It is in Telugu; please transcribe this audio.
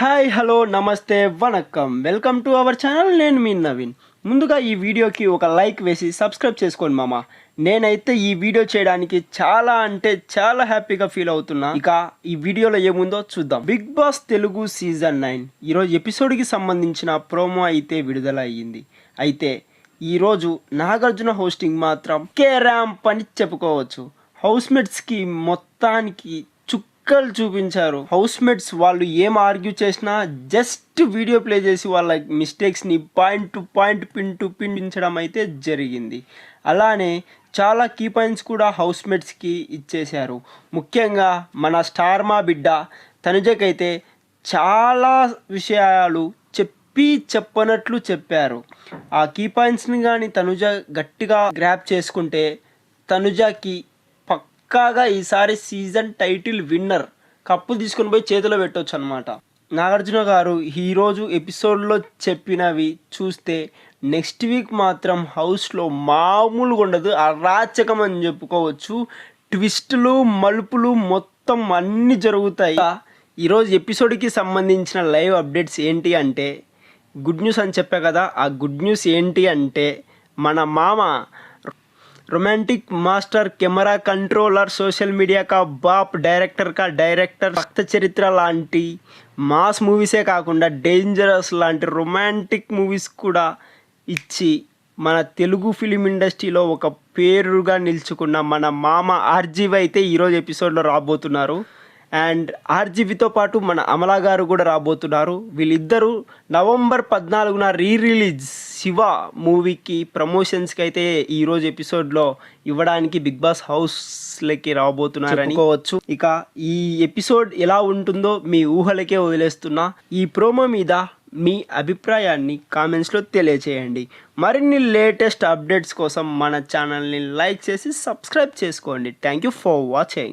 హాయ్ హలో నమస్తే vanakkam welcome to our channel. నేను మీ నవీన్. ముందుగా ఈ వీడియోకి ఒక లైక్ వేసి సబ్స్క్రైబ్ చేసుకోండి మామ. నేనైతే ఈ వీడియో చేయడానికి చాలా హ్యాపీగా ఫీల్ అవుతున్నా. ఇక ఈ వీడియోలో ఏముందో చూద్దాం. బిగ్ బాస్ తెలుగు సీజన్ 9 ఈరోజు ఎపిసోడ్కి సంబంధించిన ప్రోమో అయితే విడుదల అయ్యింది. అయితే ఈరోజు నాగార్జున హోస్టింగ్ మాత్రం ర్యాంప్ అని చెప్పుకోవచ్చు. హౌస్మేట్స్కి మొత్తానికి చుక్కలు చూపించారు. హౌస్మేట్స్ వాళ్ళు ఏం ఆర్గ్యూ చేసినా జస్ట్ వీడియో ప్లే చేసి వాళ్ళ మిస్టేక్స్ని point to point pin to pin ఇచ్చడం అయితే జరిగింది. అలానే చాలా కీ పాయింట్స్ కూడా హౌస్మేట్స్కి ఇచ్చేశారు. ముఖ్యంగా మన స్టార్ మా బిడ్డ తనుజకైతే చాలా విషయాలు చెప్పనట్లు చెప్పారు. ఆ కీ పాయింట్స్ని కానీ తనుజ గట్టిగా గ్రాప్ చేసుకుంటే తనుజకి పక్కాగా ఈసారి సీజన్ టైటిల్ విన్నర్ కప్పు తీసుకొని పోయి చేతిలో పెట్టవచ్చు అనమాట. నాగార్జున గారు ఈరోజు ఎపిసోడ్లో చెప్పినవి చూస్తే నెక్స్ట్ వీక్ మాత్రం హౌస్లో మామూలుగా ఉండదు, అరాచకం అని చెప్పుకోవచ్చు. ట్విస్టులు మలుపులు మొత్తం అన్నీ జరుగుతాయి. ఈరోజు ఎపిసోడ్కి సంబంధించిన లైవ్ అప్డేట్స్ ఏంటి అంటే గుడ్ న్యూస్ అని చెప్పా కదా. ఆ గుడ్ న్యూస్ ఏంటి అంటే మన మామ romantic master camera controller social media కా బాప్ డైరెక్టర్ భక్త చరిత్ర లాంటి మాస్ మూవీసే కాకుండా డేంజరస్ లాంటి రొమాంటిక్ మూవీస్ కూడా ఇచ్చి మన తెలుగు ఫిలిం ఇండస్ట్రీలో ఒక పేరుగా నిలుచుకున్న మన మామ ఆర్జీవి అయితే ఈరోజు ఎపిసోడ్లో రాబోతున్నారు. అండ్ ఆర్జీవితో పాటు మన అమలా గారు కూడా రాబోతున్నారు. వీళ్ళిద్దరూ నవంబర్ 14న రిలీజ్ శివ మూవీకి ప్రమోషన్స్కి అయితే ఈరోజు ఎపిసోడ్లో ఇవ్వడానికి బిగ్ బాస్ హౌస్లోకి రాబోతున్నారని అనుకోవచ్చు. ఇక ఈ ఎపిసోడ్ ఎలా ఉంటుందో మీ ఊహలకే వదిలేస్తున్నా. ఈ ప్రోమో మీద మీ అభిప్రాయాన్ని కామెంట్స్లో తెలియచేయండి. మరిన్ని లేటెస్ట్ అప్డేట్స్ కోసం మన ఛానల్ని లైక్ చేసి సబ్స్క్రైబ్ చేసుకోండి. Thank you for watching.